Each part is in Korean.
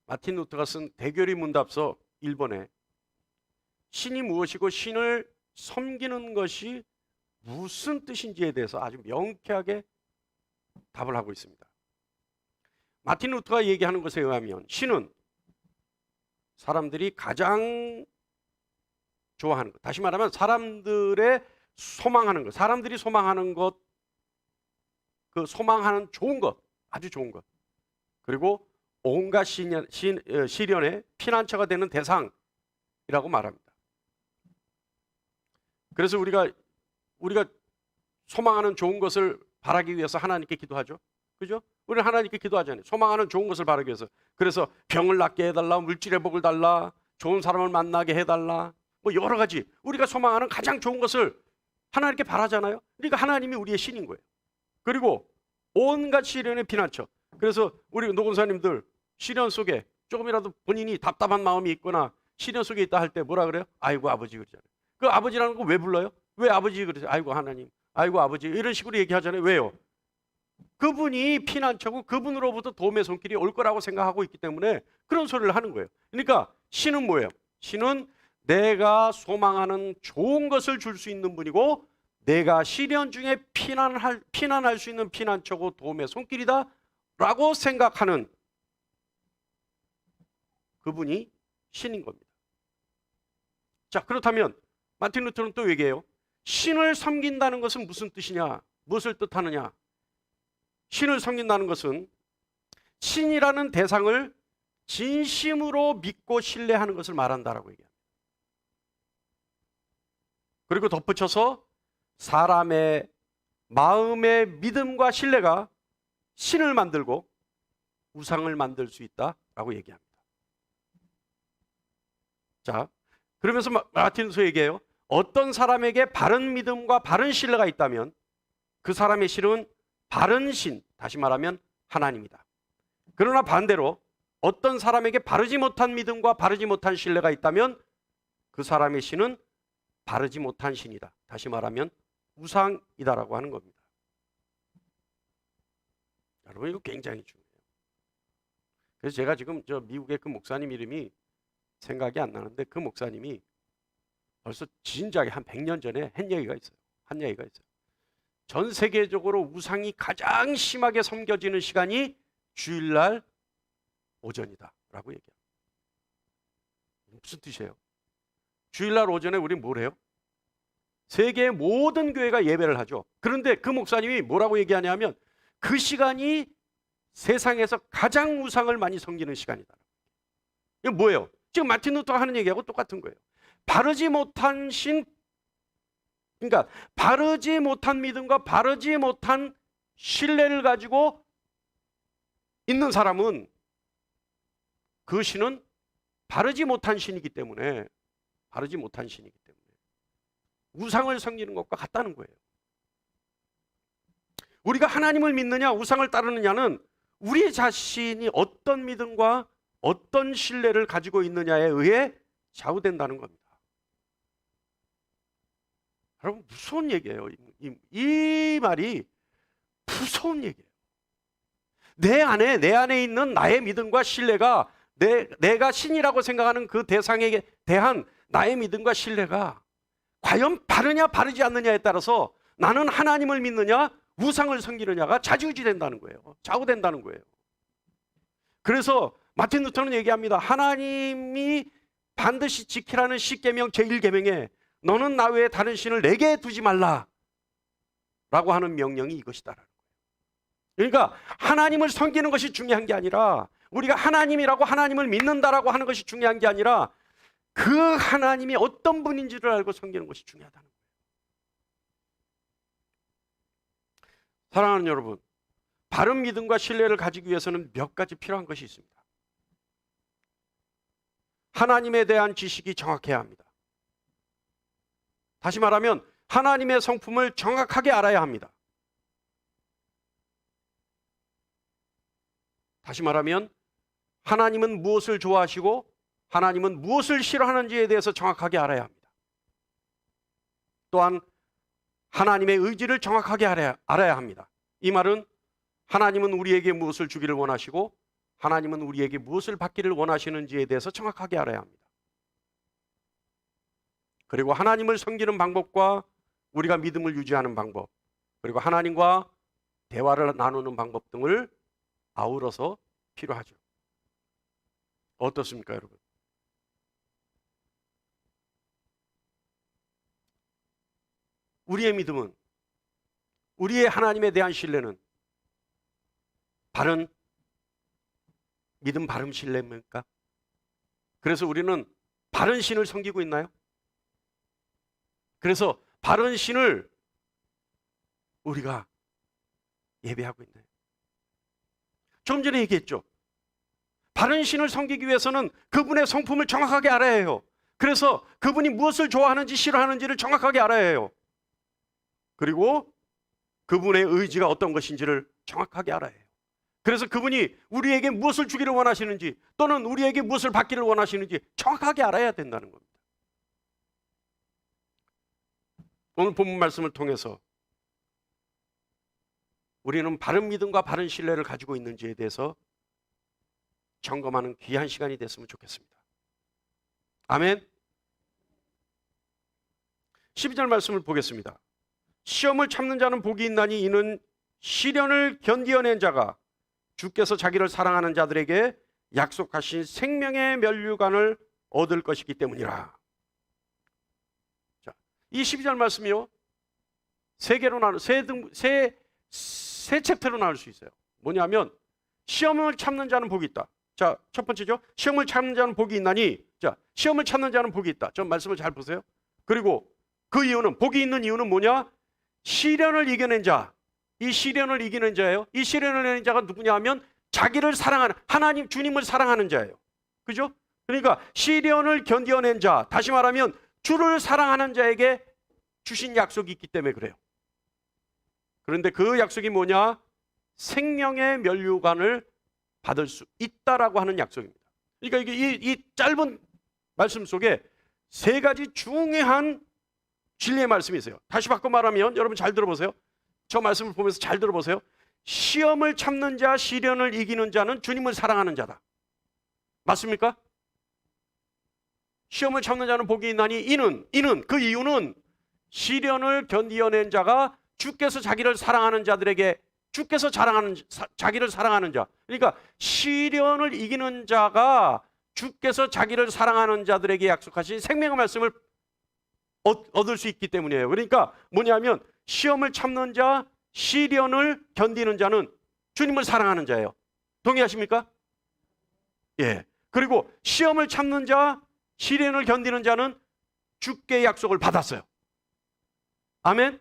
마틴 루터가 쓴 대교리 문답서 1번에 신이 무엇이고 신을 섬기는 것이 무슨 뜻인지에 대해서 아주 명쾌하게 답을 하고 있습니다. 마틴 루터가 얘기하는 것에 의하면 신은 사람들이 가장 좋아하는 것, 다시 말하면 사람들의 소망하는 것, 사람들이 소망하는 것, 그 소망하는 좋은 것, 아주 좋은 것, 그리고 온갖 시련의 피난처가 되는 대상이라고 말합니다. 그래서 우리가 소망하는 좋은 것을 바라기 위해서 하나님께 기도하죠. 그죠? 우리는 하나님께 기도하잖아요. 소망하는 좋은 것을 바라기 위해서. 그래서 병을 낫게 해달라, 물질의 복을 달라, 좋은 사람을 만나게 해달라, 뭐 여러 가지 우리가 소망하는 가장 좋은 것을 하나님께 바라잖아요. 그러니까 하나님이 우리의 신인 거예요. 그리고 온갖 시련의 피난처. 그래서 우리 노건사님들 시련 속에 조금이라도 본인이 답답한 마음이 있거나 시련 속에 있다 할 때 뭐라 그래요? 아이고 아버지 그러잖아요. 그 아버지라는 거 왜 불러요? 왜 아버지 그러죠? 아이고 하나님, 아이고 아버지 이런 식으로 얘기하잖아요. 왜요? 그분이 피난처고 그분으로부터 도움의 손길이 올 거라고 생각하고 있기 때문에 그런 소리를 하는 거예요. 그러니까 신은 뭐예요? 신은 내가 소망하는 좋은 것을 줄 수 있는 분이고 내가 시련 중에 피난할 수 있는 피난처고 도움의 손길이다 라고 생각하는 그분이 신인 겁니다. 자, 그렇다면 마틴 루터는 또 얘기해요. 신을 섬긴다는 것은 무슨 뜻이냐? 무엇을 뜻하느냐? 신을 섬긴다는 것은 신이라는 대상을 진심으로 믿고 신뢰하는 것을 말한다라고 얘기합니다. 그리고 덧붙여서 사람의 마음의 믿음과 신뢰가 신을 만들고 우상을 만들 수 있다라고 얘기합니다. 자, 그러면서 마틴 루터 얘기해요. 어떤 사람에게 바른 믿음과 바른 신뢰가 있다면 그 사람의 신은 바른 신, 다시 말하면 하나님이다. 그러나 반대로 어떤 사람에게 바르지 못한 믿음과 바르지 못한 신뢰가 있다면 그 사람의 신은 바르지 못한 신이다. 다시 말하면 우상이다라고 하는 겁니다. 여러분, 이거 굉장히 중요해요. 그래서 제가 지금 미국의 그 목사님 이름이 생각이 안 나는데 그 목사님이 벌써 진작에 한 100년 전에 한 얘기가 있어요. 전 세계적으로 우상이 가장 심하게 섬겨지는 시간이 주일날 오전이다 라고 얘기해요. 무슨 뜻이에요? 주일날 오전에 우리 뭘 해요? 세계의 모든 교회가 예배를 하죠. 그런데 그 목사님이 뭐라고 얘기하냐면 그 시간이 세상에서 가장 우상을 많이 섬기는 시간이다. 이게 뭐예요? 지금 마틴 루터가 하는 얘기하고 똑같은 거예요. 바르지 못한 신, 그러니까 바르지 못한 믿음과 바르지 못한 신뢰를 가지고 있는 사람은 그 신은 바르지 못한 신이기 때문에 우상을 섬기는 것과 같다는 거예요. 우리가 하나님을 믿느냐 우상을 따르느냐는 우리 자신이 어떤 믿음과 어떤 신뢰를 가지고 있느냐에 의해 좌우된다는 겁니다. 여러분, 무서운 얘기예요. 이 말이 무서운 얘기예요. 내 안에 있는 나의 믿음과 신뢰가 내가 신이라고 생각하는 그 대상에 대한 나의 믿음과 신뢰가 과연 바르냐 바르지 않느냐에 따라서 나는 하나님을 믿느냐 우상을 섬기느냐가 좌지우지된다는 거예요. 좌우된다는 거예요. 그래서 마틴 루터는 얘기합니다. 하나님이 반드시 지키라는 십계명 제1계명에 너는 나 외에 다른 신을 내게 두지 말라 라고 하는 명령이 이것이다라는 거예요. 그러니까 하나님을 섬기는 것이 중요한 게 아니라 우리가 하나님이라고 하나님을 믿는다라고 하는 것이 중요한 게 아니라 그 하나님이 어떤 분인지를 알고 섬기는 것이 중요하다는 거예요. 사랑하는 여러분, 바른 믿음과 신뢰를 가지기 위해서는 몇 가지 필요한 것이 있습니다. 하나님에 대한 지식이 정확해야 합니다. 다시 말하면 하나님의 성품을 정확하게 알아야 합니다. 다시 말하면 하나님은 무엇을 좋아하시고 하나님은 무엇을 싫어하는지에 대해서 정확하게 알아야 합니다. 또한 하나님의 의지를 정확하게 알아야 합니다. 이 말은 하나님은 우리에게 무엇을 주기를 원하시고 하나님은 우리에게 무엇을 받기를 원하시는지에 대해서 정확하게 알아야 합니다. 그리고 하나님을 섬기는 방법과 우리가 믿음을 유지하는 방법, 그리고 하나님과 대화를 나누는 방법 등을 아우러서 필요하죠. 어떻습니까, 여러분? 우리의 믿음은, 우리의 하나님에 대한 신뢰는 바른 믿음, 바른 신뢰입니까? 그래서 우리는 바른 신을 섬기고 있나요? 그래서 바른 신을 우리가 예배하고 있나요? 좀 전에 얘기했죠. 바른 신을 섬기기 위해서는 그분의 성품을 정확하게 알아야 해요. 그래서 그분이 무엇을 좋아하는지 싫어하는지를 정확하게 알아야 해요. 그리고 그분의 의지가 어떤 것인지를 정확하게 알아야 해요. 그래서 그분이 우리에게 무엇을 주기를 원하시는지 또는 우리에게 무엇을 받기를 원하시는지 정확하게 알아야 된다는 겁니다. 오늘 본문 말씀을 통해서 우리는 바른 믿음과 바른 신뢰를 가지고 있는지에 대해서 점검하는 귀한 시간이 됐으면 좋겠습니다. 아멘. 12절 말씀을 보겠습니다. 시험을 참는 자는 복이 있나니 이는 시련을 견디어낸 자가 주께서 자기를 사랑하는 자들에게 약속하신 생명의 면류관을 얻을 것이기 때문이라. 자, 이 12절 말씀이요, 세 챕터로 나눌 수 있어요. 뭐냐면 시험을 참는 자는 복이 있다. 자, 첫 번째죠. 시험을 참는 자는 복이 있나니. 자, 시험을 참는 자는 복이 있다. 좀 말씀을 잘 보세요. 그리고 그 이유는, 복이 있는 이유는 뭐냐? 시련을 이겨낸 자. 이 시련을 이기는 자예요. 이 시련을 이기는 자가 누구냐 하면 자기를 사랑하는, 하나님 주님을 사랑하는 자예요. 그죠? 그러니까 시련을 견뎌낸 자, 다시 말하면 주를 사랑하는 자에게 주신 약속이 있기 때문에 그래요. 그런데 그 약속이 뭐냐? 생명의 면류관을 받을 수 있다라고 하는 약속입니다. 그러니까 이 짧은 말씀 속에 세 가지 중요한 진리의 말씀이 있어요. 다시 바꿔 말하면, 여러분 잘 들어보세요. 저 말씀을 보면서 잘 들어보세요. 시험을 참는 자, 시련을 이기는 자는 주님을 사랑하는 자다. 맞습니까? 시험을 참는 자는 복이 있나니 이는 그 이유는 시련을 견디어낸 자가 주께서 자기를 사랑하는 자들에게, 주께서 자기를 사랑하는 자, 그러니까 시련을 이기는 자가 주께서 자기를 사랑하는 자들에게 약속하신 생명의 말씀을 얻을 수 있기 때문이에요. 그러니까 뭐냐면 시험을 참는 자, 시련을 견디는 자는 주님을 사랑하는 자예요. 동의하십니까? 예. 그리고 시험을 참는 자, 시련을 견디는 자는 주께 약속을 받았어요. 아멘?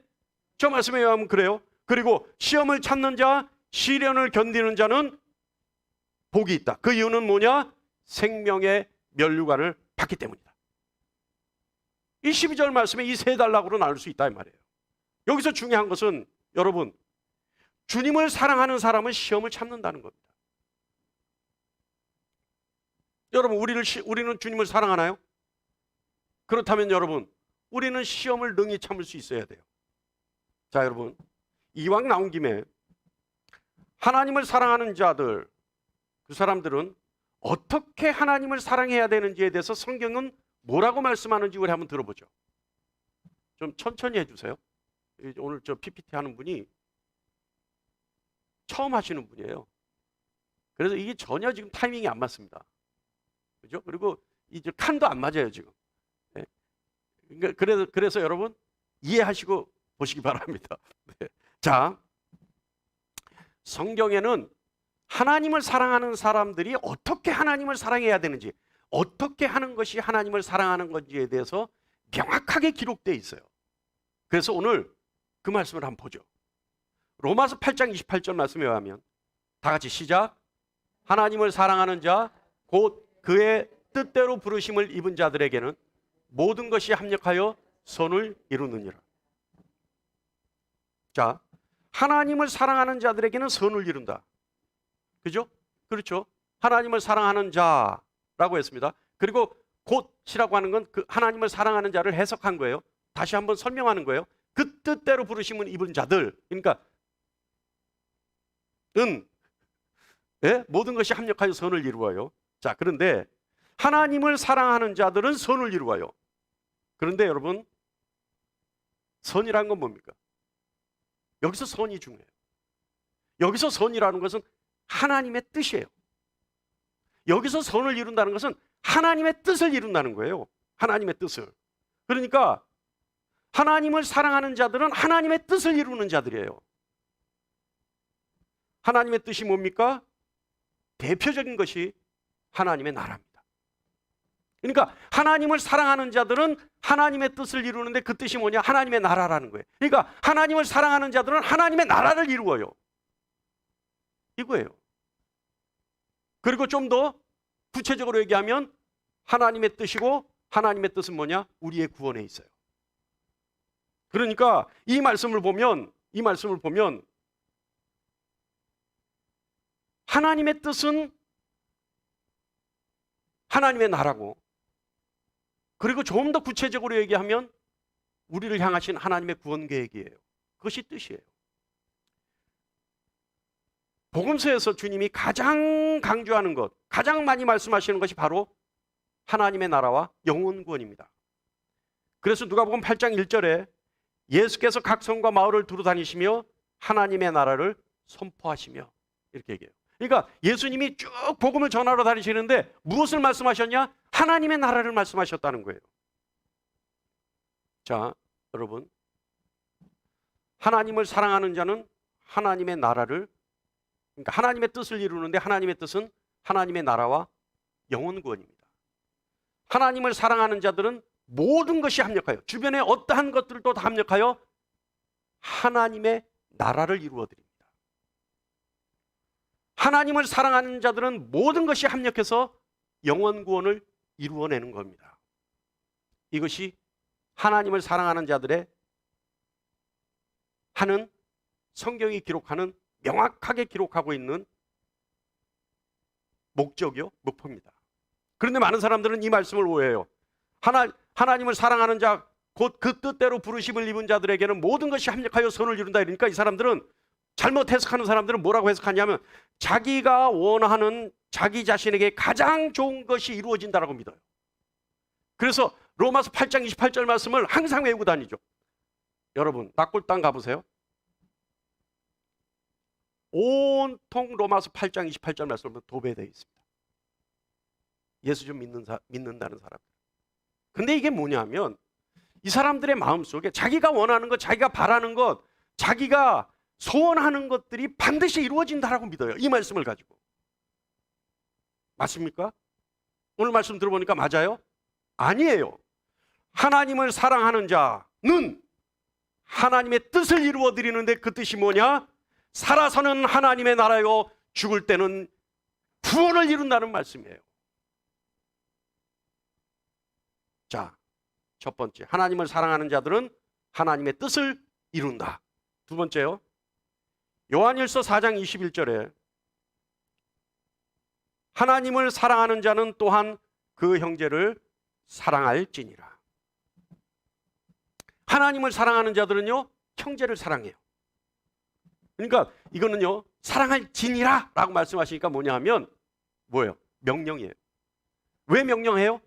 저 말씀에 의하면 그래요. 그리고 시험을 참는 자, 시련을 견디는 자는 복이 있다. 그 이유는 뭐냐? 생명의 면류관을 받기 때문이다. 이 12절 말씀에 이 세 단락으로 나눌 수 있다 이 말이에요. 여기서 중요한 것은 여러분, 주님을 사랑하는 사람은 시험을 참는다는 겁니다. 여러분, 우리는 주님을 사랑하나요? 그렇다면 여러분, 우리는 시험을 능히 참을 수 있어야 돼요. 자, 여러분, 이왕 나온 김에 하나님을 사랑하는 자들, 그 사람들은 어떻게 하나님을 사랑해야 되는지에 대해서 성경은 뭐라고 말씀하는지 우리 한번 들어보죠. 좀 천천히 해주세요. 오늘 저 PPT 하는 분이 처음 하시는 분이에요. 그래서 이게 전혀 지금 타이밍이 안 맞습니다. 그죠? 그리고 이제 칸도 안 맞아요 지금. 네. 그러니까 그래서 여러분 이해하시고 보시기 바랍니다. 네. 자, 성경에는 하나님을 사랑하는 사람들이 어떻게 하나님을 사랑해야 되는지, 어떻게 하는 것이 하나님을 사랑하는 건지에 대해서 명확하게 기록되어 있어요. 그래서 오늘 그 말씀을 한번 보죠. 로마서 8장 28절 말씀에 의하면 다 같이 시작. 하나님을 사랑하는 자, 곧 그의 뜻대로 부르심을 입은 자들에게는 모든 것이 합력하여 선을 이루느니라. 자, 하나님을 사랑하는 자들에게는 선을 이룬다. 그죠? 그렇죠? 하나님을 사랑하는 자라고 했습니다. 그리고 곧이라고 하는 건 그 하나님을 사랑하는 자를 해석한 거예요. 다시 한번 설명하는 거예요. 그 뜻대로 부르심을 입은 자들, 그러니까 예? 모든 것이 합력하여 선을 이루어요. 자, 그런데 하나님을 사랑하는 자들은 선을 이루어요. 그런데 여러분, 선이란 건 뭡니까? 여기서 선이 중요해요. 여기서 선이라는 것은 하나님의 뜻이에요. 여기서 선을 이룬다는 것은 하나님의 뜻을 이룬다는 거예요. 하나님의 뜻을. 그러니까 하나님을 사랑하는 자들은 하나님의 뜻을 이루는 자들이에요. 하나님의 뜻이 뭡니까? 대표적인 것이 하나님의 나라입니다. 그러니까 하나님을 사랑하는 자들은 하나님의 뜻을 이루는데 그 뜻이 뭐냐? 하나님의 나라라는 거예요. 그러니까 하나님을 사랑하는 자들은 하나님의 나라를 이루어요. 이거예요. 그리고 좀 더 구체적으로 얘기하면 하나님의 뜻이고 하나님의 뜻은 뭐냐? 우리의 구원에 있어요. 그러니까 이 말씀을 보면 하나님의 뜻은 하나님의 나라고, 그리고 좀 더 구체적으로 얘기하면 우리를 향하신 하나님의 구원 계획이에요. 그것이 뜻이에요. 복음서에서 주님이 가장 강조하는 것, 가장 많이 말씀하시는 것이 바로 하나님의 나라와 영혼 구원입니다. 그래서 누가복음 8장 1절에 예수께서 각 성과 마을을 두루 다니시며 하나님의 나라를 선포하시며 이렇게 얘기해요. 그러니까 예수님이 쭉 복음을 전하러 다니시는데 무엇을 말씀하셨냐? 하나님의 나라를 말씀하셨다는 거예요. 자, 여러분, 하나님을 사랑하는 자는 하나님의 나라를, 그러니까 하나님의 뜻을 이루는데 하나님의 뜻은 하나님의 나라와 영혼 구원입니다. 하나님을 사랑하는 자들은 모든 것이 합력하여, 주변의 어떠한 것들도 다 합력하여 하나님의 나라를 이루어 드립니다. 하나님을 사랑하는 자들은 모든 것이 합력해서 영혼 구원을 이루어내는 겁니다. 이것이 하나님을 사랑하는 자들의 하는, 성경이 기록하는, 명확하게 기록하고 있는 목적이요, 목표입니다. 그런데 많은 사람들은 이 말씀을 오해해요. 하나님을 사랑하는 자, 곧 그 뜻대로 부르심을 입은 자들에게는 모든 것이 합력하여 선을 이룬다. 이러니까 이 사람들은, 잘못 해석하는 사람들은 뭐라고 해석하냐면 자기가 원하는 자기 자신에게 가장 좋은 것이 이루어진다라고 믿어요. 그래서 로마서 8장 28절 말씀을 항상 외우고 다니죠. 여러분, 낙골 땅 가보세요. 온통 로마서 8장 28절 말씀으로 도배되어 있습니다. 예수 좀 믿는다는 사람. 근데 이게 뭐냐면 이 사람들의 마음속에 자기가 원하는 것, 자기가 바라는 것, 자기가 소원하는 것들이 반드시 이루어진다라고 믿어요. 이 말씀을 가지고. 맞습니까? 오늘 말씀 들어보니까 맞아요? 아니에요. 하나님을 사랑하는 자는 하나님의 뜻을 이루어 드리는데 그 뜻이 뭐냐? 살아서는 하나님의 나라요, 죽을 때는 구원을 이룬다는 말씀이에요. 자, 첫 번째, 하나님을 사랑하는 자들은 하나님의 뜻을 이룬다. 두 번째요, 요한일서 4장 21절에 하나님을 사랑하는 자는 또한 그 형제를 사랑할지니라. 하나님을 사랑하는 자들은요, 형제를 사랑해요. 그러니까 이거는요, 사랑할지니라 라고 말씀하시니까 뭐냐 하면 뭐예요? 명령이에요. 왜 명령해요?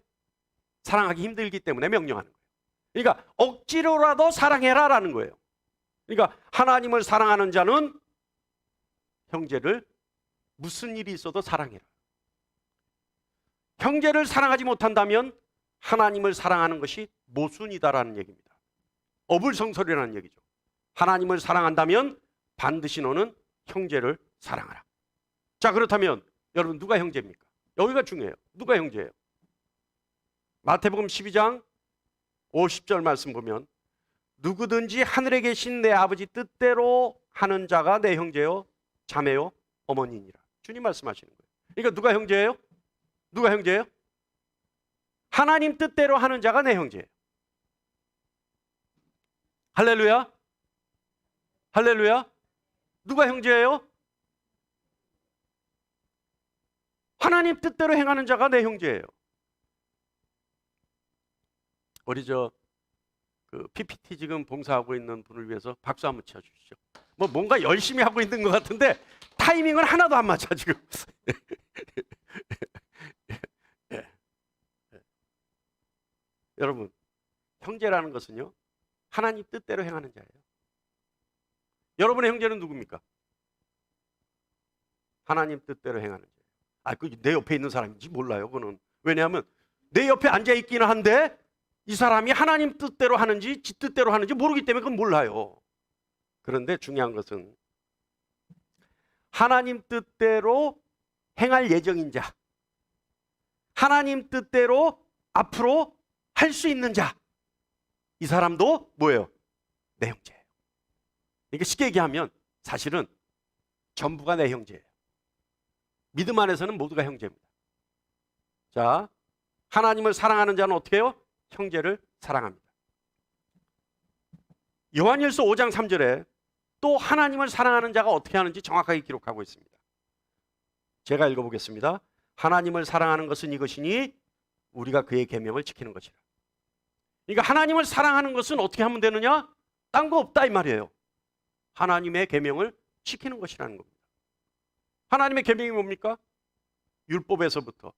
사랑하기 힘들기 때문에 명령하는 거예요. 그러니까 억지로라도 사랑해라 라는 거예요. 그러니까 하나님을 사랑하는 자는 형제를 무슨 일이 있어도 사랑해라. 형제를 사랑하지 못한다면 하나님을 사랑하는 것이 모순이다라는 얘기입니다. 어불성설이라는 얘기죠. 하나님을 사랑한다면 반드시 너는 형제를 사랑하라. 자, 그렇다면 여러분, 누가 형제입니까? 여기가 중요해요. 누가 형제예요? 마태복음 12장 50절 말씀 보면 누구든지 하늘에 계신 내 아버지 뜻대로 하는 자가 내 형제요, 자매요, 어머니니라. 주님 말씀하시는 거예요. 그러니까 누가 형제예요? 누가 형제예요? 하나님 뜻대로 하는 자가 내 형제예요. 할렐루야. 할렐루야. 누가 형제예요? 하나님 뜻대로 행하는 자가 내 형제예요. 우리 그 PPT 지금 봉사하고 있는 분을 위해서 박수 한번 쳐주시죠. 뭔가 열심히 하고 있는 것 같은데 타이밍은 하나도 안 맞아 지금. 여러분, 형제라는 것은요, 하나님 뜻대로 행하는 자예요. 여러분의 형제는 누굽니까? 하나님 뜻대로 행하는 자예요. 내 옆에 있는 사람인지 몰라요, 그거는. 왜냐하면 내 옆에 앉아 있기는 한데 이 사람이 하나님 뜻대로 하는지 지 뜻대로 하는지 모르기 때문에 그건 몰라요. 그런데 중요한 것은 하나님 뜻대로 행할 예정인 자, 하나님 뜻대로 앞으로 할 수 있는 자, 이 사람도 뭐예요? 내 형제예요. 이게 쉽게 얘기하면 사실은 전부가 내 형제예요. 믿음 안에서는 모두가 형제입니다. 자, 하나님을 사랑하는 자는 어떻게 해요? 형제를 사랑합니다. 요한일서 5장 3절에 또 하나님을 사랑하는 자가 어떻게 하는지 정확하게 기록하고 있습니다. 제가 읽어보겠습니다. 하나님을 사랑하는 것은 이것이니 우리가 그의 계명을 지키는 것이라. 그러니까 하나님을 사랑하는 것은 어떻게 하면 되느냐? 딴 거 없다 이 말이에요. 하나님의 계명을 지키는 것이라는 겁니다. 하나님의 계명이 뭡니까? 율법에서부터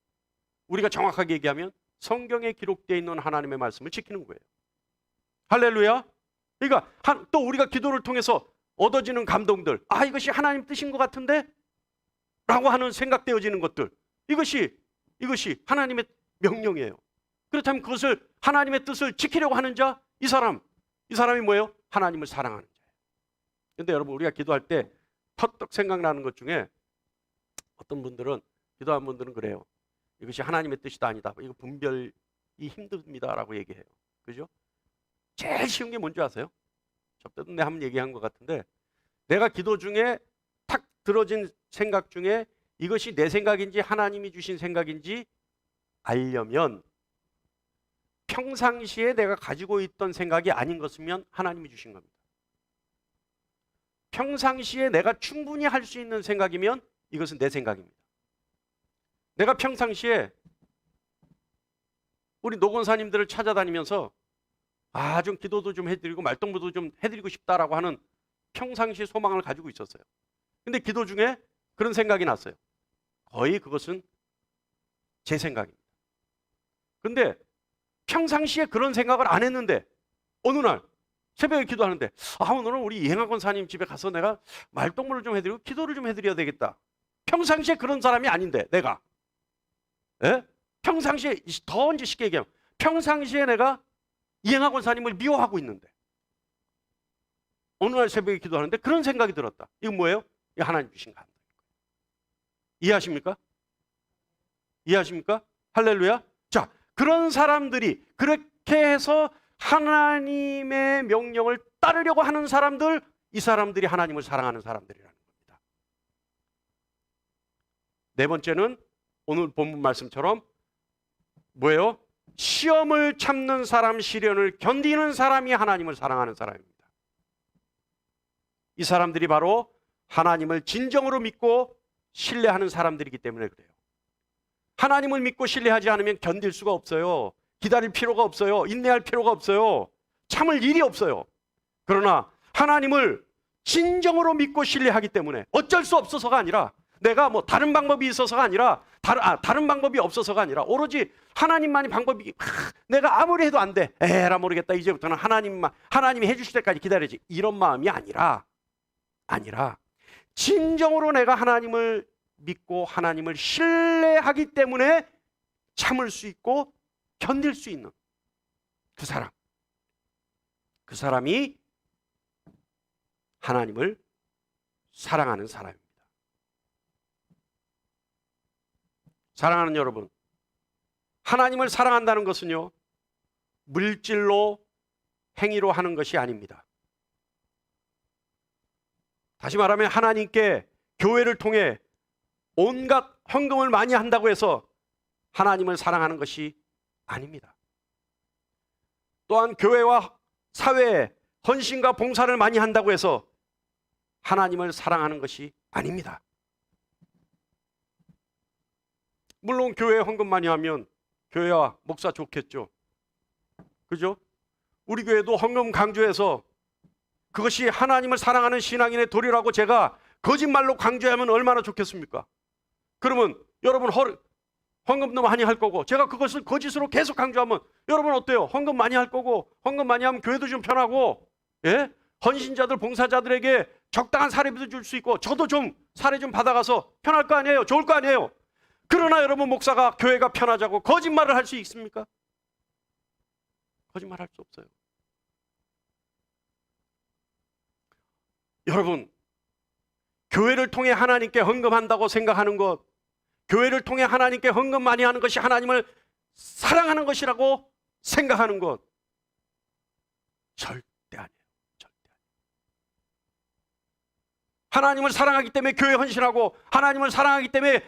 우리가 정확하게 얘기하면 성경에 기록되어 있는 하나님의 말씀을 지키는 거예요. 할렐루야. 그러니까 또 우리가 기도를 통해서 얻어지는 감동들, 이것이 하나님 뜻인 것 같은데? 라고 하는 생각되어지는 것들, 이것이 하나님의 명령이에요. 그렇다면 그것을 하나님의 뜻을 지키려고 하는 자, 이 사람이 뭐예요? 하나님을 사랑하는 자예요. 그런데 여러분, 우리가 기도할 때 퍼뜩 생각나는 것 중에 어떤 분들은, 기도한 분들은 그래요. 이것이 하나님의 뜻이다 아니다, 이거 분별이 힘듭니다 라고 얘기해요. 그죠? 제일 쉬운 게 뭔지 아세요? 저때도 내가 한번 얘기한 것 같은데, 내가 기도 중에 탁 들어진 생각 중에 이것이 내 생각인지 하나님이 주신 생각인지 알려면 평상시에 내가 가지고 있던 생각이 아닌 것이면 하나님이 주신 겁니다. 평상시에 내가 충분히 할 수 있는 생각이면 이것은 내 생각입니다. 내가 평상시에 우리 노건사님들을 찾아다니면서 좀 기도도 좀 해드리고 말동무도 좀 해드리고 싶다라고 하는 평상시 소망을 가지고 있었어요. 근데 기도 중에 그런 생각이 났어요. 거의 그것은 제 생각입니다. 근데 평상시에 그런 생각을 안 했는데 어느 날 새벽에 기도하는데 오늘은 우리 이행학원 사님 집에 가서 내가 말동무를 좀 해드리고 기도를 좀 해드려야 되겠다. 평상시에 그런 사람이 아닌데 내가 평상시에 더 이제 쉽게 얘기하면 평상시에 내가 이행학원 사님을 미워하고 있는데 어느 날 새벽에 기도하는데 그런 생각이 들었다. 이건 뭐예요? 이거 하나님 주신 감동. 이해하십니까? 이해하십니까? 할렐루야. 자, 그런 사람들이 그렇게 해서 하나님의 명령을 따르려고 하는 사람들, 이 사람들이 하나님을 사랑하는 사람들이라는 겁니다. 네 번째는 오늘 본문 말씀처럼 뭐예요? 시험을 참는 사람, 시련을 견디는 사람이 하나님을 사랑하는 사람입니다. 이 사람들이 바로 하나님을 진정으로 믿고 신뢰하는 사람들이기 때문에 그래요. 하나님을 믿고 신뢰하지 않으면 견딜 수가 없어요. 기다릴 필요가 없어요. 인내할 필요가 없어요. 참을 일이 없어요. 그러나 하나님을 진정으로 믿고 신뢰하기 때문에 어쩔 수 없어서가 아니라, 내가 다른 방법이 있어서가 아니라, 다른 방법이 없어서가 아니라 오로지 하나님만이 방법이, 내가 아무리 해도 안 돼, 에라 모르겠다, 이제부터는 하나님이 해주실 때까지 기다려야지, 이런 마음이 아니라 진정으로 내가 하나님을 믿고 하나님을 신뢰하기 때문에 참을 수 있고 견딜 수 있는 그 사람이 하나님을 사랑하는 사람입니다. 사랑하는 여러분, 하나님을 사랑한다는 것은요, 물질로 행위로 하는 것이 아닙니다. 다시 말하면 하나님께 교회를 통해 온갖 헌금을 많이 한다고 해서 하나님을 사랑하는 것이 아닙니다. 또한 교회와 사회에 헌신과 봉사를 많이 한다고 해서 하나님을 사랑하는 것이 아닙니다. 물론 교회에 헌금 많이 하면 교회와 목사 좋겠죠. 그죠? 우리 교회도 헌금 강조해서 그것이 하나님을 사랑하는 신앙인의 도리라고 제가 거짓말로 강조하면 얼마나 좋겠습니까? 그러면 여러분 헌금도 많이 할 거고, 제가 그것을 거짓으로 계속 강조하면 여러분 어때요? 헌금 많이 할 거고, 헌금 많이 하면 교회도 좀 편하고, 예? 헌신자들, 봉사자들에게 적당한 사례비도 줄 수 있고, 저도 좀 사례 좀 받아가서 편할 거 아니에요? 좋을 거 아니에요? 그러나 여러분, 목사가 교회가 편하자고 거짓말을 할 수 있습니까? 거짓말 할 수 없어요. 여러분, 교회를 통해 하나님께 헌금한다고 생각하는 것, 교회를 통해 하나님께 헌금 많이 하는 것이 하나님을 사랑하는 것이라고 생각하는 것, 절대 아니에요. 절대 아니에요. 하나님을 사랑하기 때문에 교회 헌신하고, 하나님을 사랑하기 때문에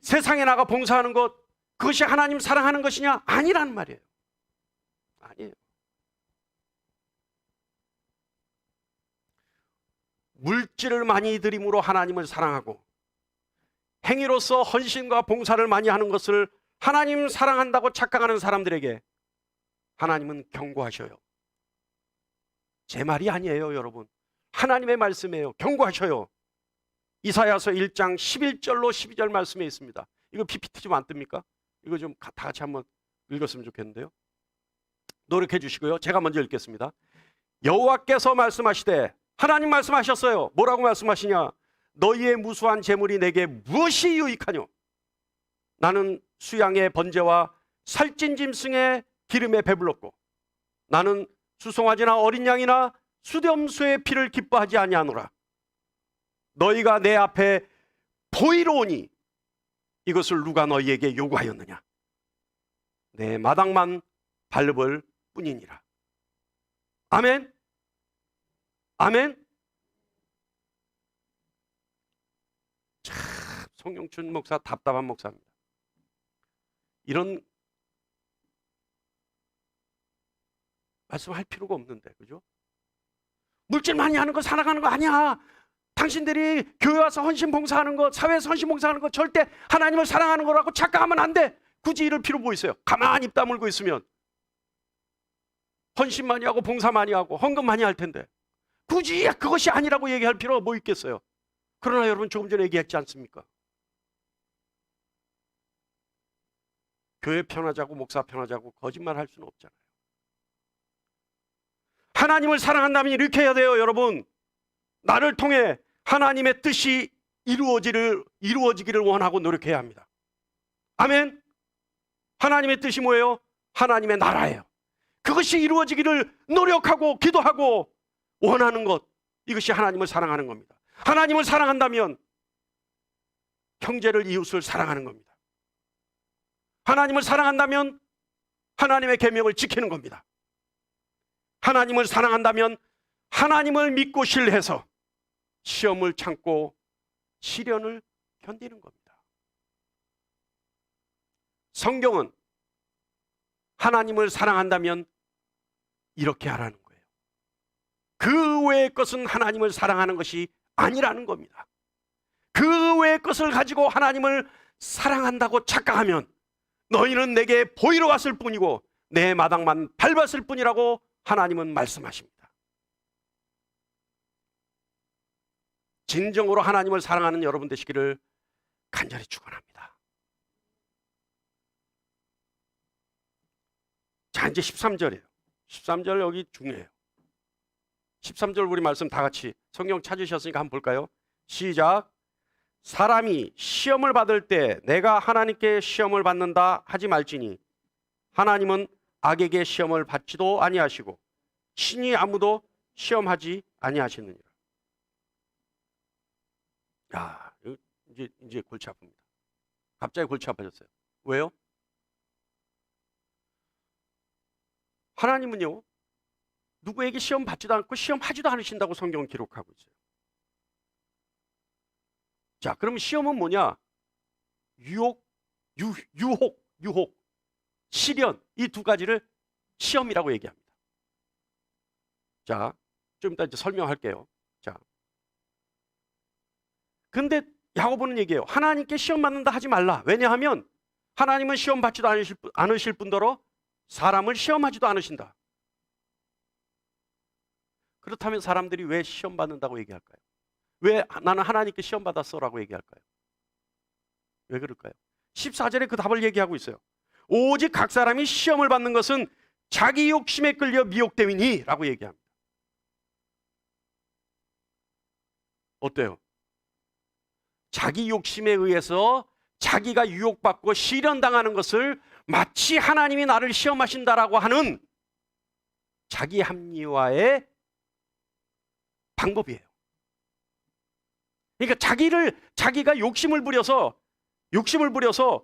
세상에 나가 봉사하는 것, 그것이 하나님 사랑하는 것이냐? 아니라는 말이에요. 아니에요. 물질을 많이 드림으로 하나님을 사랑하고, 행위로서 헌신과 봉사를 많이 하는 것을 하나님 사랑한다고 착각하는 사람들에게 하나님은 경고하셔요. 제 말이 아니에요, 여러분. 하나님의 말씀이에요. 경고하셔요. 이사야서 1장 11절로 12절 말씀에 있습니다. 이거 PPT 좀 안 뜹니까? 이거 좀 다 같이 한번 읽었으면 좋겠는데요. 노력해 주시고요. 제가 먼저 읽겠습니다. 여호와께서 말씀하시되, 하나님 말씀하셨어요. 뭐라고 말씀하시냐? 너희의 무수한 재물이 내게 무엇이 유익하뇨? 나는 수양의 번제와 살찐 짐승의 기름에 배불렀고, 나는 수송아지나 어린 양이나 수렴수의 피를 기뻐하지 아니하노라. 너희가 내 앞에 보이러 오니 이것을 누가 너희에게 요구하였느냐? 내 마당만 밟을 뿐이니라. 아멘. 아멘. 참, 송영춘 목사 답답한 목사입니다. 이런 말씀할 필요가 없는데, 그죠? 물질 많이 하는 거 사랑하는 거 아니야. 당신들이 교회 와서 헌신 봉사하는 거, 사회에서 헌신 봉사하는 거 절대 하나님을 사랑하는 거라고 착각하면 안 돼. 굳이 이럴 필요 뭐 있어요? 가만히 입 다물고 있으면 헌신 많이 하고 봉사 많이 하고 헌금 많이 할 텐데, 굳이 그것이 아니라고 얘기할 필요가 뭐 있겠어요? 그러나 여러분, 조금 전에 얘기했지 않습니까? 교회 편하자고 목사 편하자고 거짓말 할 수는 없잖아요. 하나님을 사랑한다면 이렇게 해야 돼요, 여러분. 나를 통해 하나님의 뜻이 이루어지기를 원하고 노력해야 합니다. 아멘. 하나님의 뜻이 뭐예요? 하나님의 나라예요. 그것이 이루어지기를 노력하고 기도하고 원하는 것, 이것이 하나님을 사랑하는 겁니다. 하나님을 사랑한다면 형제를, 이웃을 사랑하는 겁니다. 하나님을 사랑한다면 하나님의 계명을 지키는 겁니다. 하나님을 사랑한다면 하나님을 믿고 신뢰해서 시험을 참고 시련을 견디는 겁니다. 성경은 하나님을 사랑한다면 이렇게 하라는 거예요. 그 외의 것은 하나님을 사랑하는 것이 아니라는 겁니다. 그 외의 것을 가지고 하나님을 사랑한다고 착각하면 너희는 내게 보이러 왔을 뿐이고 내 마당만 밟았을 뿐이라고 하나님은 말씀하십니다. 진정으로 하나님을 사랑하는 여러분 되시기를 간절히 축원합니다. 자, 이제 13절이에요. 13절 여기 중요해요. 13절 우리 말씀 다 같이 성경 찾으셨으니까 한번 볼까요? 시작. 사람이 시험을 받을 때 내가 하나님께 시험을 받는다 하지 말지니 하나님은 악에게 시험을 받지도 아니하시고 친히 아무도 시험하지 아니하시느니라. 야, 이제 골치 아픕니다. 갑자기 골치 아파졌어요. 왜요? 하나님은요, 누구에게 시험 받지도 않고 시험하지도 않으신다고 성경은 기록하고 있어요. 자, 그럼 시험은 뭐냐? 유혹, 시련, 이 두 가지를 시험이라고 얘기합니다. 자, 좀 이따 이제 설명할게요. 자, 근데 야고보는 얘기해요. 하나님께 시험 받는다 하지 말라. 왜냐하면 하나님은 시험 받지도 않으실 뿐더러 사람을 시험하지도 않으신다. 그렇다면 사람들이 왜 시험 받는다고 얘기할까요? 왜 나는 하나님께 시험 받았어라고 얘기할까요? 왜 그럴까요? 14절에 그 답을 얘기하고 있어요. 오직 각 사람이 시험을 받는 것은 자기 욕심에 끌려 미혹됨이니 라고 얘기합니다. 어때요? 자기 욕심에 의해서 자기가 유혹받고 시련당하는 것을 마치 하나님이 나를 시험하신다라고 하는 자기 합리화의 방법이에요. 그러니까 자기가 욕심을 부려서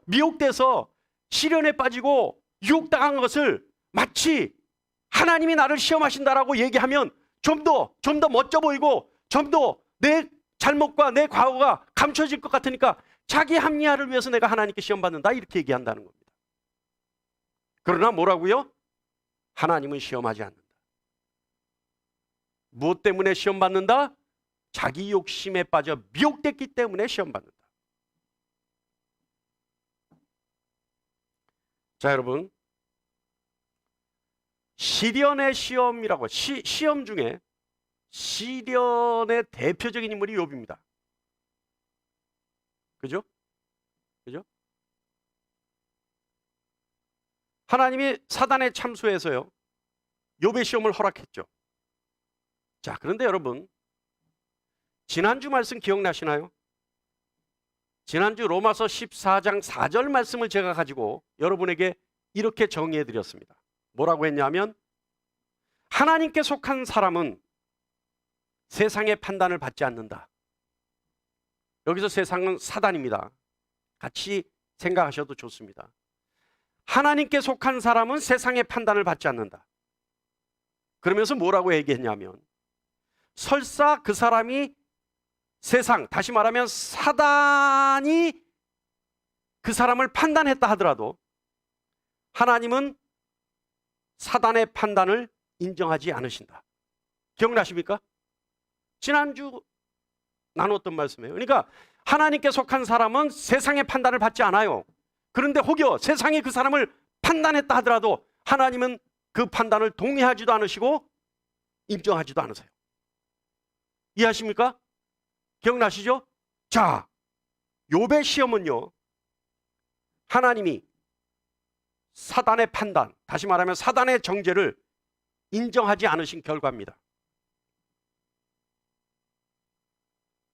미혹돼서 시련에 빠지고 유혹당한 것을 마치 하나님이 나를 시험하신다라고 얘기하면 좀 더 멋져 보이고 좀 더 내 잘못과 내 과거가 감춰질 것 같으니까 자기 합리화를 위해서 내가 하나님께 시험받는다 이렇게 얘기한다는 겁니다. 그러나 뭐라고요? 하나님은 시험하지 않는다. 무엇 때문에 시험받는다? 자기 욕심에 빠져 미혹됐기 때문에 시험받는다. 자, 여러분, 시련의 시험이라고 시험 중에 시련의 대표적인 인물이 욥입니다. 그죠? 하나님이 사단에 참수해서요 욥의 시험을 허락했죠. 자, 그런데 여러분, 지난주 말씀 기억나시나요? 지난주 로마서 14장 4절 말씀을 제가 가지고 여러분에게 이렇게 정의해 드렸습니다. 뭐라고 했냐면, 하나님께 속한 사람은 세상의 판단을 받지 않는다. 여기서 세상은 사단입니다. 같이 생각하셔도 좋습니다. 하나님께 속한 사람은 세상의 판단을 받지 않는다. 그러면서 뭐라고 얘기했냐면, 설사 그 사람이 세상, 다시 말하면 사단이 그 사람을 판단했다 하더라도 하나님은 사단의 판단을 인정하지 않으신다. 기억나십니까? 지난주 나눴던 말씀이에요. 그러니까 하나님께 속한 사람은 세상의 판단을 받지 않아요. 그런데 혹여 세상이 그 사람을 판단했다 하더라도 하나님은 그 판단을 동의하지도 않으시고 인정하지도 않으세요. 이해하십니까? 기억나시죠? 자, 욥의 시험은요, 하나님이 사단의 판단, 다시 말하면 사단의 정죄를 인정하지 않으신 결과입니다.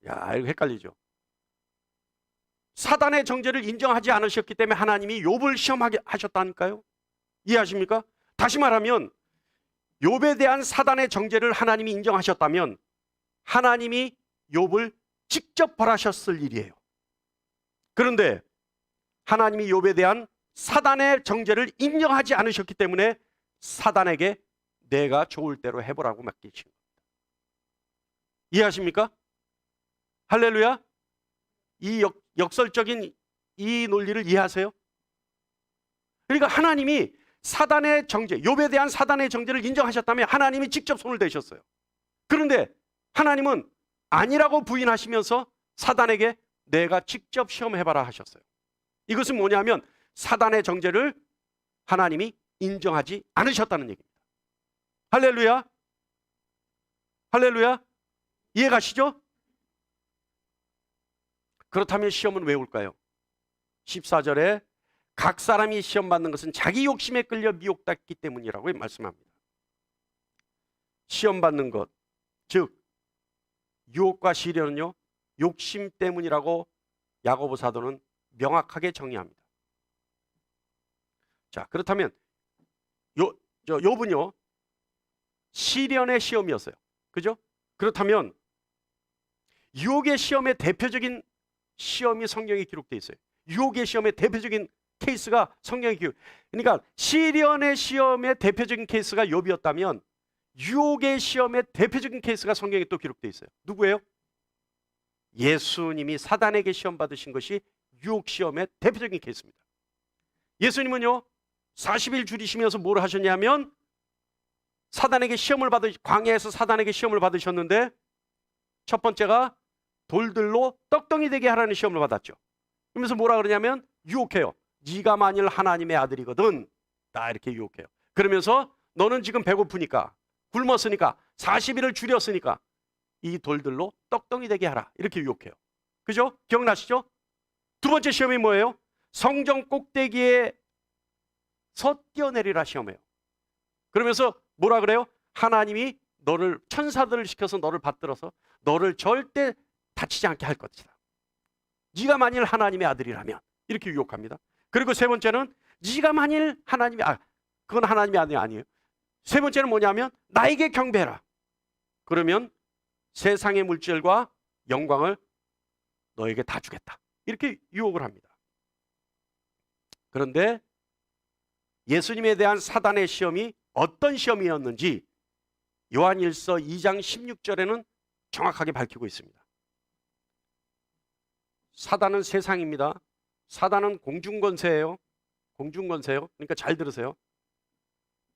야, 이거 헷갈리죠? 사단의 정죄를 인정하지 않으셨기 때문에 하나님이 욥을 시험하게 하셨다니까요. 이해하십니까? 다시 말하면 욥에 대한 사단의 정죄를 하나님이 인정하셨다면 하나님이 욥을 직접 벌하셨을 일이에요. 그런데 하나님이 욥에 대한 사단의 정죄를 인정하지 않으셨기 때문에 사단에게 내가 좋을 대로 해보라고 맡기신 겁니다. 이해하십니까? 할렐루야. 이 역설적인 이 논리를 이해하세요? 그러니까 하나님이 사단의 정죄, 욥에 대한 사단의 정죄를 인정하셨다면 하나님이 직접 손을 대셨어요. 그런데 하나님은 아니라고 부인하시면서 사단에게 내가 직접 시험해봐라 하셨어요. 이것은 뭐냐면 사단의 정죄를 하나님이 인정하지 않으셨다는 얘기입니다. 할렐루야. 할렐루야. 이해가시죠? 그렇다면 시험은 왜 올까요? 14절에 각 사람이 시험 받는 것은 자기 욕심에 끌려 미혹받기 때문이라고 말씀합니다. 시험 받는 것, 즉 유혹과 시련은요 욕심 때문이라고 야고보 사도는 명확하게 정의합니다. 자, 그렇다면 욥은요 시련의 시험이었어요. 그죠? 그렇다면 유혹의 시험의 대표적인 시험이 성경에 기록되어 있어요. 유혹의 시험의 대표적인 케이스가 성경에 그러니까 시련의 시험의 대표적인 케이스가 욥이었다면 유혹의 시험의 대표적인 케이스가 성경에 또 기록되어 있어요. 누구예요? 예수님이 사단에게 시험 받으신 것이 유혹 시험의 대표적인 케이스입니다. 예수님은요 40일 줄이시면서 뭘 하셨냐면 사단에게 시험을 광야에서 사단에게 시험을 받으셨는데 첫 번째가 돌들로 떡덩이 되게 하라는 시험을 받았죠. 그러면서 뭐라 그러냐면 유혹해요. 네가 만일 하나님의 아들이거든 나 이렇게 유혹해요. 그러면서 너는 지금 배고프니까 굶었으니까 40일을 줄였으니까 이 돌들로 떡덩이 되게 하라. 이렇게 유혹해요. 그죠? 기억나시죠? 두 번째 시험이 뭐예요? 성전 꼭대기에서 뛰어내리라 시험이에요. 그러면서 뭐라 그래요? 하나님이 너를 천사들을 시켜서 너를 받들어서 너를 절대 다치지 않게 할 것이다. 네가 만일 하나님의 아들이라면 이렇게 유혹합니다. 그리고 세 번째는 네가 만일 하나님의 그건 하나님의 아들이 아니에요. 세 번째는 뭐냐면 나에게 경배해라. 그러면 세상의 물질과 영광을 너에게 다 주겠다. 이렇게 유혹을 합니다. 그런데 예수님에 대한 사단의 시험이 어떤 시험이었는지 요한일서 2장 16절에는 정확하게 밝히고 있습니다. 사단은 세상입니다. 사단은 공중권세예요. 공중권세요. 그러니까 잘 들으세요.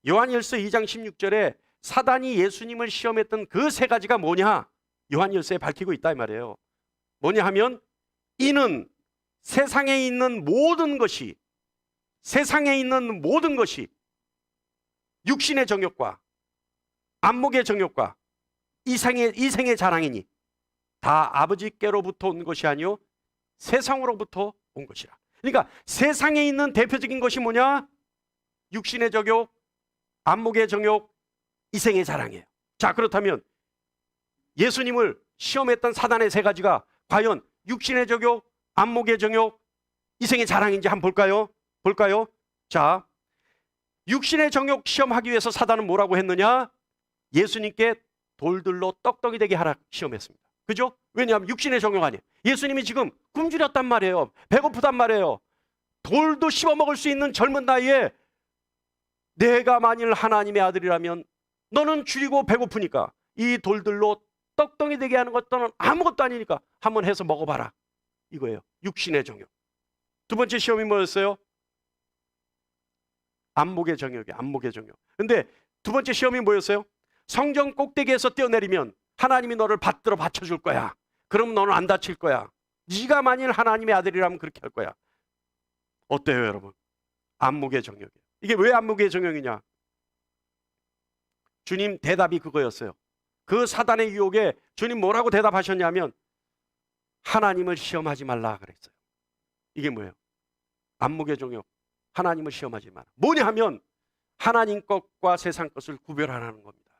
요한일서 2장 16절에 사단이 예수님을 시험했던 그 세 가지가 뭐냐? 요한일서에 밝히고 있다 이 말이에요. 뭐냐 하면 이는 세상에 있는 모든 것이 육신의 정욕과 안목의 정욕과 이생의 자랑이니 다 아버지께로부터 온 것이 아니요 세상으로부터 온 것이라. 그러니까 세상에 있는 대표적인 것이 뭐냐? 육신의 정욕, 안목의 정욕, 이생의 자랑이에요. 자, 그렇다면 예수님을 시험했던 사단의 세 가지가 과연 육신의 정욕, 안목의 정욕, 이생의 자랑인지 한번 볼까요? 자, 육신의 정욕 시험하기 위해서 사단은 뭐라고 했느냐? 예수님께 돌들로 떡덩이 되게 하라 시험했습니다. 그죠? 왜냐하면 육신의 정욕 아니에요. 예수님이 지금 굶주렸단 말이에요. 배고프단 말이에요. 돌도 씹어먹을 수 있는 젊은 나이에 내가 만일 하나님의 아들이라면 너는 줄이고 배고프니까 이 돌들로 떡덩이 되게 하는 것은 아무것도 아니니까 한번 해서 먹어봐라. 이거예요. 육신의 정욕. 두 번째 시험이 뭐였어요? 안목의 정욕이에요. 안목의 정욕. 근데 두 번째 시험이 뭐였어요? 성전 꼭대기에서 뛰어내리면 하나님이 너를 받들어 받쳐줄 거야. 그럼 너는 안 다칠 거야. 네가 만일 하나님의 아들이라면 그렇게 할 거야. 어때요, 여러분? 안목의 정욕이에요. 이게 왜 안목의 정욕이냐? 주님 대답이 그거였어요. 그 사단의 유혹에 주님 뭐라고 대답하셨냐면 하나님을 시험하지 말라 그랬어요. 이게 뭐예요? 안목의 정욕. 하나님을 시험하지 마라. 뭐냐 하면 하나님 것과 세상 것을 구별하라는 겁니다.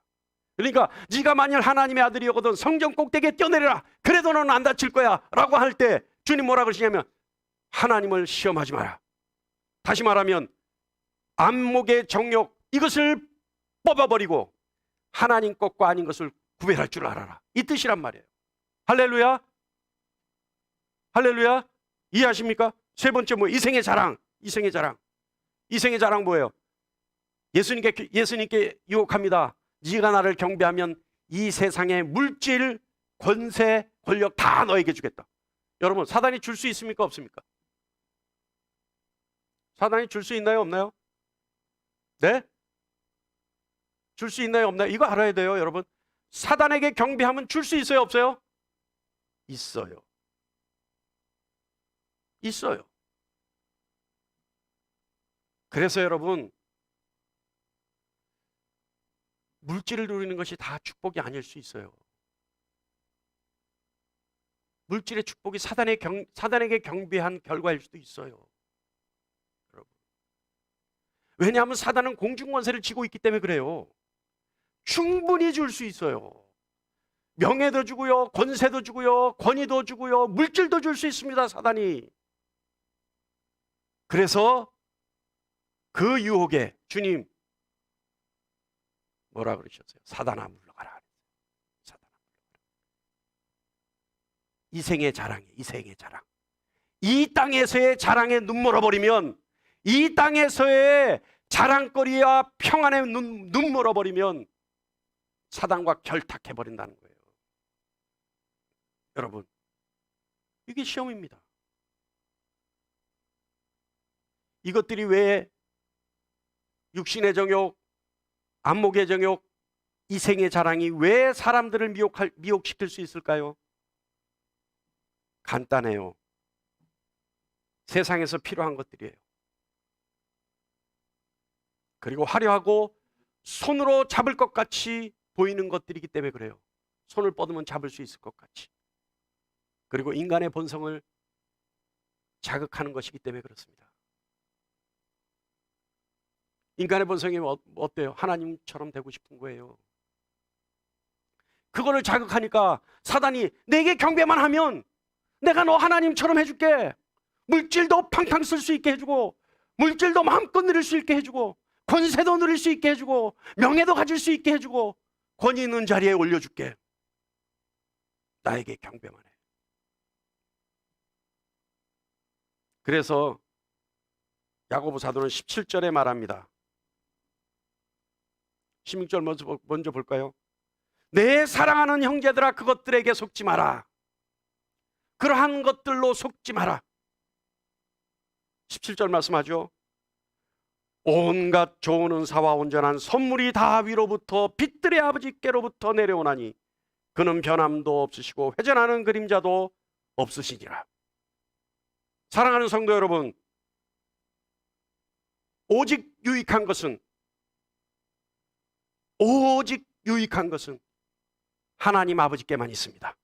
그러니까 네가 만일 하나님의 아들이거든 성전 꼭대기에 뛰어내려라. 그래도 너는 안 다칠 거야 라고 할 때 주님 뭐라 그러시냐면 하나님을 시험하지 마라. 다시 말하면 안목의 정욕 이것을 뽑아버리고 하나님 것과 아닌 것을 구별할 줄 알아라. 이 뜻이란 말이에요. 할렐루야. 할렐루야. 이해하십니까? 세 번째 뭐예요? 이생의 자랑. 이생의 자랑. 이생의 자랑 뭐예요? 예수님께 유혹합니다. 네가 나를 경배하면 이 세상의 물질, 권세, 권력 다 너에게 주겠다. 여러분 사단이 줄 수 있습니까? 없습니까? 사단이 줄 수 있나요? 없나요? 네? 줄 수 있나요? 없나요? 이거 알아야 돼요, 여러분. 사단에게 경배하면 줄 수 있어요? 없어요? 있어요. 있어요. 그래서 여러분 물질을 누리는 것이 다 축복이 아닐 수 있어요. 물질의 축복이 사단에게 경배한 결과일 수도 있어요. 여러분. 왜냐하면 사단은 공중권세를 쥐고 있기 때문에 그래요. 충분히 줄 수 있어요. 명예도 주고요, 권세도 주고요, 권위도 주고요, 물질도 줄 수 있습니다, 사단이. 그래서 그 유혹에 주님 뭐라 그러셨어요? 사단아 물러가라. 사단아 물러가라. 이생의 자랑이에요. 이생의 자랑. 이 땅에서의 자랑에 눈 멀어버리면, 이 땅에서의 자랑거리와 평안에 눈 멀어버리면 사단과 결탁해버린다는 거예요. 여러분 이게 시험입니다. 이것들이 왜 육신의 정욕, 안목의 정욕, 이생의 자랑이 왜 사람들을 미혹시킬 수 있을까요? 간단해요. 세상에서 필요한 것들이에요. 그리고 화려하고 손으로 잡을 것 같이 보이는 것들이기 때문에 그래요. 손을 뻗으면 잡을 수 있을 것 같이, 그리고 인간의 본성을 자극하는 것이기 때문에 그렇습니다. 인간의 본성이 어때요? 하나님처럼 되고 싶은 거예요. 그거를 자극하니까 사단이 내게 경배만 하면 내가 너 하나님처럼 해줄게. 물질도 팡팡 쓸 수 있게 해주고, 물질도 마음껏 누릴 수 있게 해주고, 권세도 누릴 수 있게 해주고, 명예도 가질 수 있게 해주고, 권위 있는 자리에 올려줄게. 나에게 경배만 해. 그래서 야고보 사도는 17절에 말합니다. 16절 먼저 볼까요? 내 사랑하는 형제들아, 그것들에게 속지 마라. 그러한 것들로 속지 마라. 17절 말씀하죠. 온갖 좋은 은사와 온전한 선물이 다 위로부터 빛들의 아버지께로부터 내려오나니 그는 변함도 없으시고 회전하는 그림자도 없으시니라. 사랑하는 성도 여러분, 오직 유익한 것은 하나님 아버지께만 있습니다.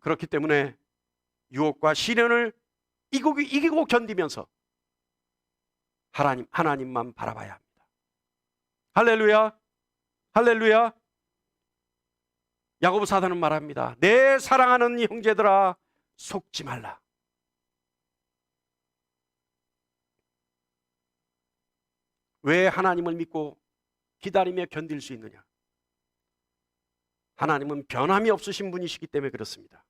그렇기 때문에 유혹과 시련을 이기고 견디면서 하나님만 바라봐야 합니다. 할렐루야, 할렐루야. 야고보 사도는 말합니다. 내 사랑하는 형제들아, 속지 말라. 왜 하나님을 믿고 기다리며 견딜 수 있느냐? 하나님은 변함이 없으신 분이시기 때문에 그렇습니다.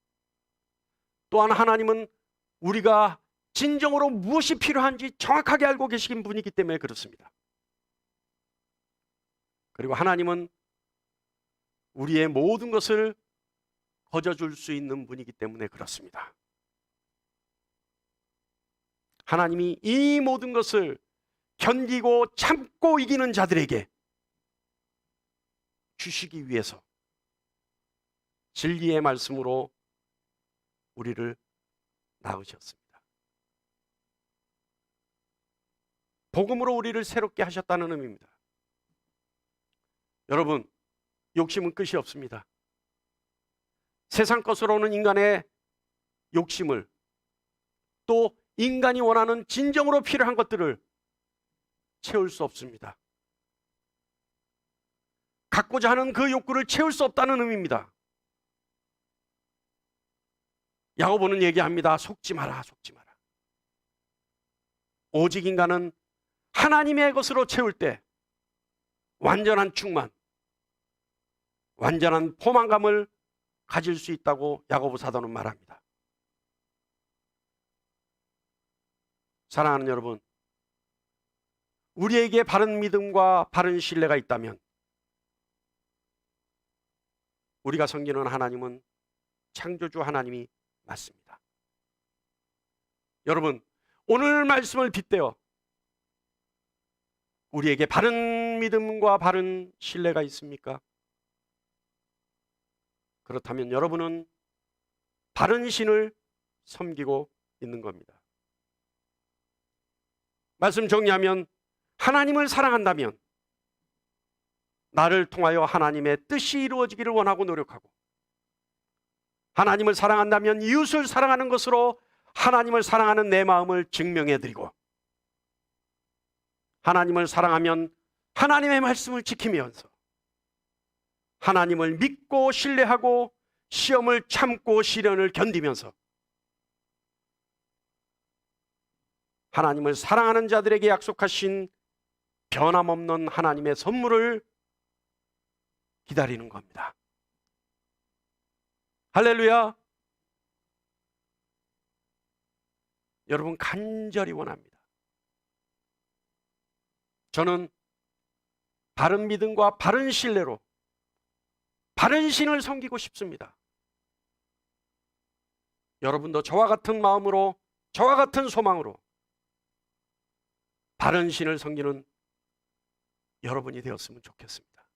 또한 하나님은 우리가 진정으로 무엇이 필요한지 정확하게 알고 계신 분이기 때문에 그렇습니다. 그리고 하나님은 우리의 모든 것을 거저줄 수 있는 분이기 때문에 그렇습니다. 하나님이 이 모든 것을 견디고 참고 이기는 자들에게 주시기 위해서 진리의 말씀으로 우리를 낳으셨습니다. 복음으로 우리를 새롭게 하셨다는 의미입니다. 여러분, 욕심은 끝이 없습니다. 세상 것으로는 인간의 욕심을, 또 인간이 원하는 진정으로 필요한 것들을 채울 수 없습니다. 갖고자 하는 그 욕구를 채울 수 없다는 의미입니다. 야고보는 얘기합니다. 속지 마라, 속지 마라. 오직 인간은 하나님의 것으로 채울 때 완전한 충만, 완전한 포만감을 가질 수 있다고 야고보 사도는 말합니다. 사랑하는 여러분, 우리에게 바른 믿음과 바른 신뢰가 있다면 우리가 섬기는 하나님은 창조주 하나님이 맞습니다. 여러분, 오늘 말씀을 빗대어 우리에게 바른 믿음과 바른 신뢰가 있습니까? 그렇다면 여러분은 바른 신을 섬기고 있는 겁니다. 말씀 정리하면, 하나님을 사랑한다면 나를 통하여 하나님의 뜻이 이루어지기를 원하고 노력하고, 하나님을 사랑한다면 이웃을 사랑하는 것으로 하나님을 사랑하는 내 마음을 증명해드리고, 하나님을 사랑하면 하나님의 말씀을 지키면서 하나님을 믿고 신뢰하고 시험을 참고 시련을 견디면서 하나님을 사랑하는 자들에게 약속하신 변함없는 하나님의 선물을 기다리는 겁니다. 할렐루야. 여러분, 간절히 원합니다. 저는 바른 믿음과 바른 신뢰로 바른 신을 섬기고 싶습니다. 여러분도 저와 같은 마음으로, 저와 같은 소망으로 바른 신을 섬기는 여러분이 되었으면 좋겠습니다.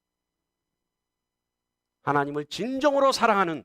하나님을 진정으로 사랑하는